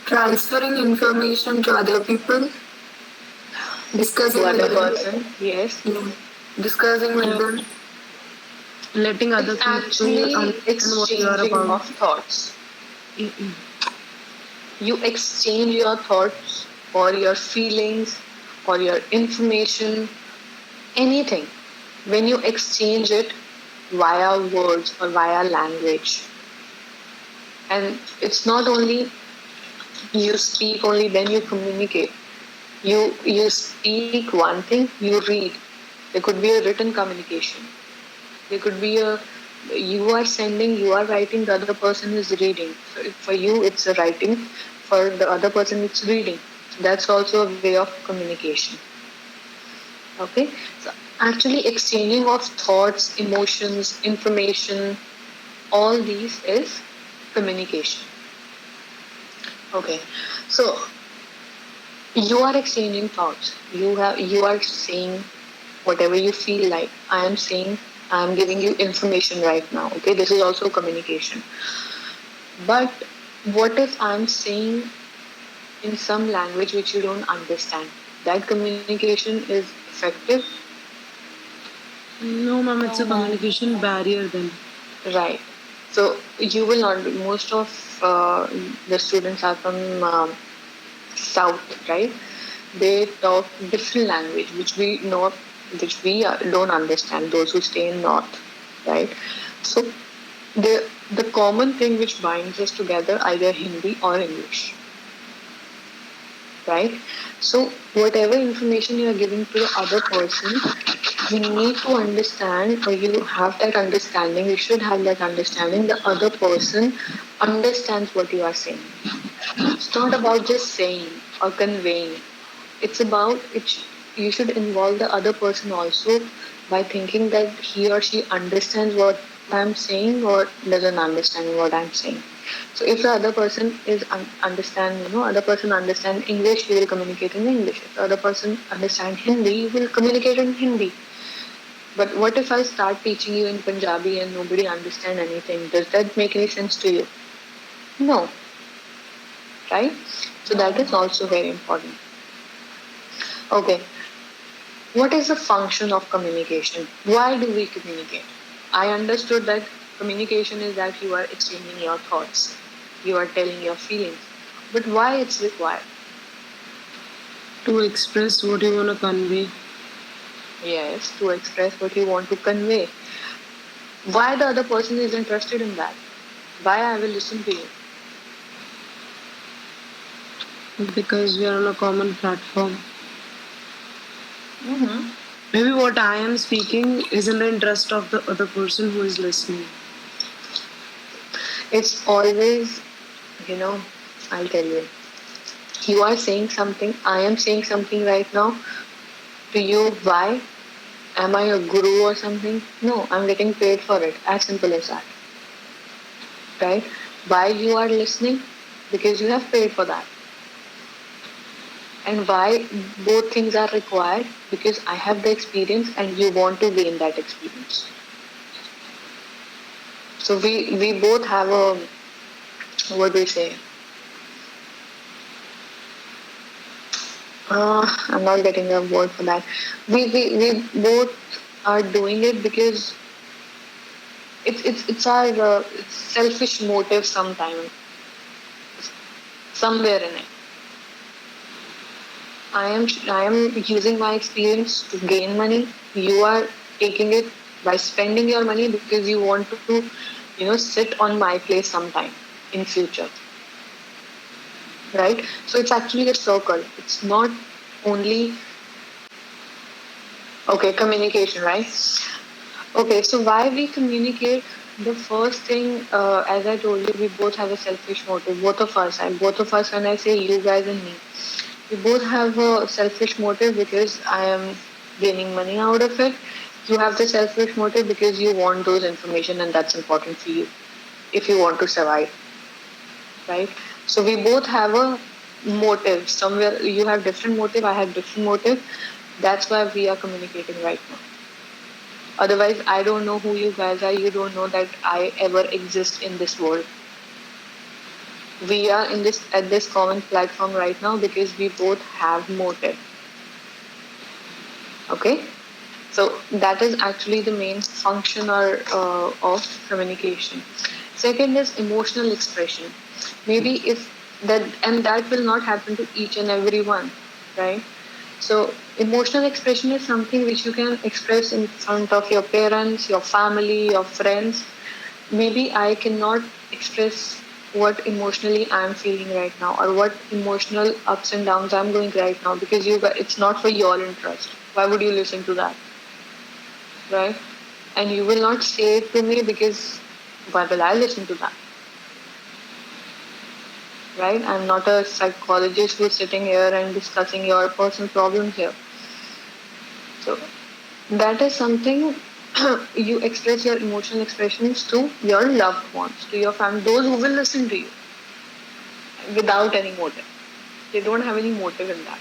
Transferring information to other people, discussing To with other them. person, yes. Discussing with them. Letting other It's people actually understand what you are exchanging about. of thoughts. You exchange your thoughts or your feelings or your information, anything. When you exchange it via words or via language. And it's not only you speak, only then you communicate. You speak one thing, you read. There could be a written communication. There could be you are sending, you are writing, the other person is reading. So for you, it's a writing. For the other person, it's reading. So that's also a way of communication. Okay? So actually exchanging of thoughts, emotions, information, all these is communication. Okay. So you are exchanging thoughts. You are saying whatever you feel like. I am saying, I am giving you information right now. Okay, this is also communication. But what if I'm saying in some language which you don't understand? That communication is effective? No, ma'am, it's a communication barrier then. Right. So you will not. Most of the students are from South, right? They talk different language, which we know, which we don't understand. Those who stay in North, right? So the common thing which binds us together either Hindi or English, right? So whatever information you are giving to the other person, you need to understand, or you have that understanding. You should have that understanding. The other person understands what you are saying. It's not about just saying or conveying. It's about it. You should involve the other person also by thinking that he or she understands what I'm saying or doesn't understand what I'm saying. So if the other person is other person understand English, he will communicate in English. If the other person understand Hindi, he will communicate in Hindi. But what if I start teaching you in Punjabi and nobody understand anything? Does that make any sense to you? No, right? So that is also very important. Okay, what is the function of communication? Why do we communicate? I understood that communication is that you are exchanging your thoughts, you are telling your feelings. But why it's required? To express what you want to convey. Yes, to express what you want to convey. Why the other person is interested in that? Why I will listen to you? Because we are on a common platform. Mm-hmm. Maybe what I am speaking is in the interest of the other person who is listening. It's always, I'll tell you. You are saying something, I am saying something right now to you. Why? Am I a guru or something? No, I'm getting paid for it. As simple as that. Right? Why you are listening? Because you have paid for that. And why both things are required? Because I have the experience and you want to gain that experience. So we both have a, what do we say? I'm not getting a word for that. We both are doing it because it's our selfish motive somewhere in it. I am using my experience to gain money. You are taking it by spending your money because you want to, sit on my place sometime in future. Right? So it's actually a circle. It's not only communication, right? Okay, so why we communicate? The first thing, as I told you, we both have a selfish motive. Both of us, and both of us, when I say you guys and me, we both have a selfish motive because I am gaining money out of it. You have the selfish motive because you want those information and that's important for you if you want to survive, right? So we both have a motive. Somewhere you have different motive, I have different motive. That's why we are communicating right now. Otherwise, I don't know who you guys are. You don't know that I ever exist in this world. We are at this common platform right now because we both have motive. Okay, so that is actually the main function of communication. Second is emotional expression. Maybe if that will not happen to each and every one, right? So emotional expression is something which you can express in front of your parents, your family, your friends. Maybe I cannot express what emotionally I'm feeling right now or what emotional ups and downs I'm going right now because it's not for your interest. Why would you listen to that? Right? And you will not say it to me because why will I listen to that? Right? I'm not a psychologist who's sitting here and discussing your personal problems here. So that is something you express your emotional expressions to your loved ones, to your family, those who will listen to you without any motive. They don't have any motive in that.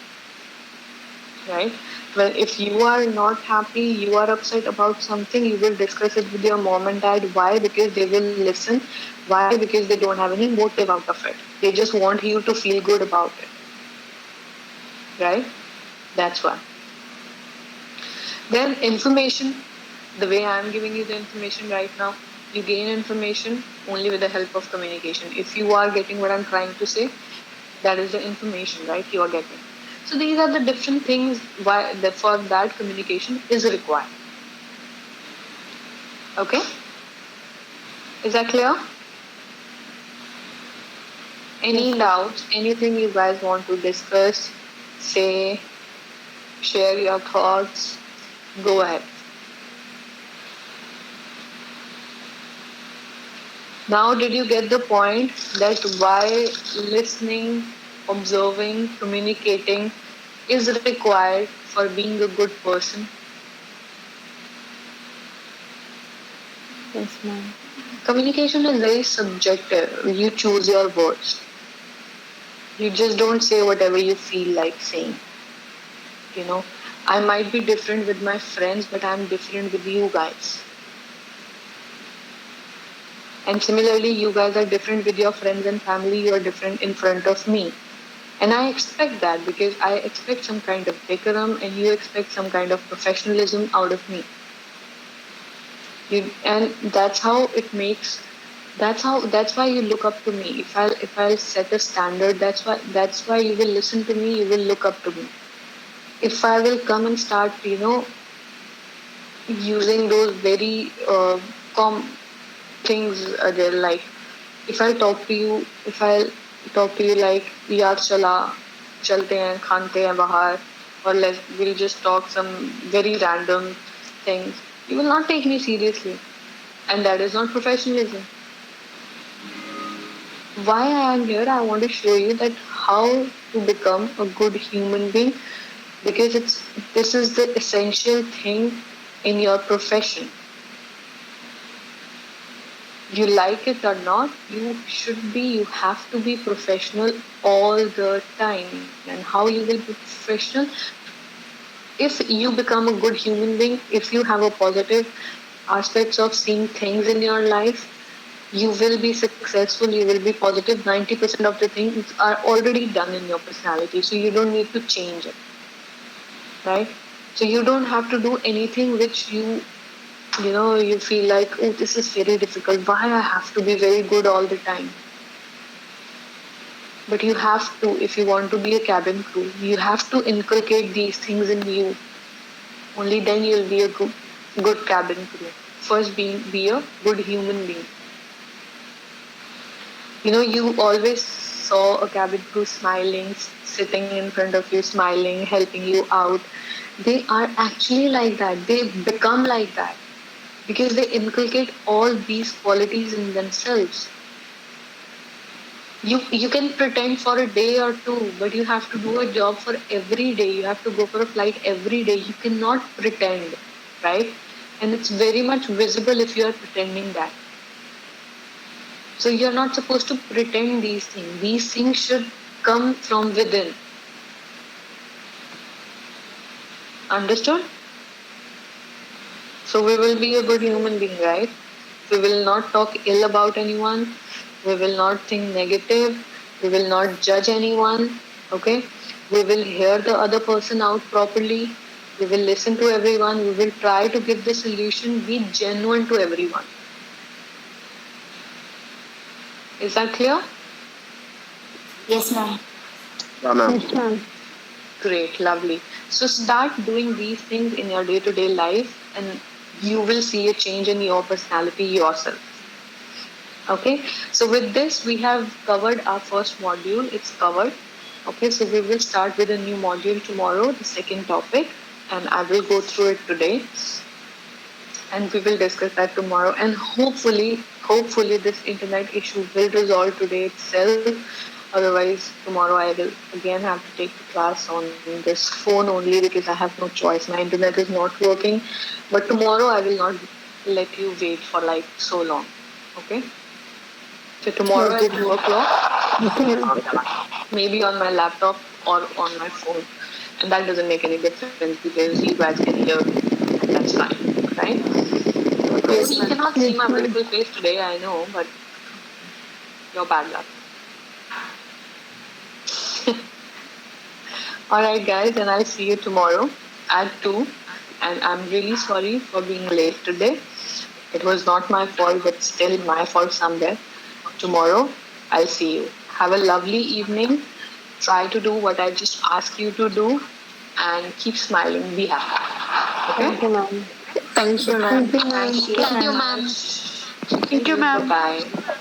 Right? Well, if you are not happy, you are upset about something, you will discuss it with your mom and dad. Why? Because they will listen. Why? Because they don't have any motive out of it. They just want you to feel good about it. Right? That's why. Then information, the way I am giving you the information right now, you gain information only with the help of communication. If you are getting what I'm trying to say, that is the information, right? You are getting. So these are the different things for that communication is required. Okay? Is that clear? Any doubts? Anything you guys want to discuss? Say, share your thoughts. Go ahead. Now, did you get the point that why listening, observing, communicating is required for being a good person? Yes, ma'am. Communication is very subjective. You choose your words. You just don't say whatever you feel like saying. You know, I might be different with my friends, but I'm different with you guys. And similarly, you guys are different with your friends and family. You are different in front of me. And I expect that because I expect some kind of decorum and you expect some kind of professionalism out of me. And that's how it makes that's why you look up to me. If I'll set a standard, that's why you will listen to me, you will look up to me. If I will come and start, using those very things, there, like if I'll talk to you like yaar chalte hain khante hain bahar, or we'll just talk some very random things, you will not take me seriously, and that is not professionalism. Why I am here, I want to show you that how to become a good human being, because this is the essential thing in your profession. You like it or not, you have to be professional all the time. And how you will be professional? If you become a good human being, if you have a positive aspects of seeing things in your life, you will be successful, you will be positive. 90% of the things are already done in your personality, so you don't need to change it, right? So you don't have to do anything which you feel like, oh, this is very difficult. Why I have to be very good all the time? But you have to, if you want to be a cabin crew, you have to inculcate these things in you. Only then you'll be a good cabin crew. First, be a good human being. You always saw a cabin crew smiling, sitting in front of you, smiling, helping you out. They are actually like that. They become like that because they inculcate all these qualities in themselves. You can pretend for a day or two, but you have to do a job for every day. You have to go for a flight every day. You cannot pretend, right? And it's very much visible if you are pretending that. So you're not supposed to pretend these things. These things should come from within. Understood? So we will be a good human being, right? We will not talk ill about anyone. We will not think negative. We will not judge anyone. Okay? We will hear the other person out properly. We will listen to everyone. We will try to give the solution. Be genuine to everyone. Is that clear? Yes, ma'am. Yes, ma'am. Great, lovely. So start doing these things in your day-to-day life and you will see a change in your personality yourself. Okay, so with this, we have covered our first module. It's covered. Okay, so we will start with a new module tomorrow, the second topic, and I will go through it today. And we will discuss that tomorrow. And hopefully this internet issue will resolve today itself. Otherwise, tomorrow I will again have to take the class on this phone only because I have no choice. My internet is not working. But tomorrow I will not let you wait for like so long. Okay? So tomorrow at 2 o'clock, maybe on my laptop or on my phone. And that doesn't make any difference because you guys can hear me. And that's fine, right? Yes, You ma'am. cannot see my beautiful face today, I know, but you're bad luck. Alright guys, and I'll see you tomorrow at 2. And I'm really sorry for being late today. It was not my fault, but still my fault somewhere. Tomorrow, I'll see you. Have a lovely evening. Try to do what I just asked you to do and keep smiling. Be happy. Okay? Thank you, ma'am. Thank you, ma'am. Thank you, ma'am. Thank you, ma'am. Thank you, ma'am. Bye-bye.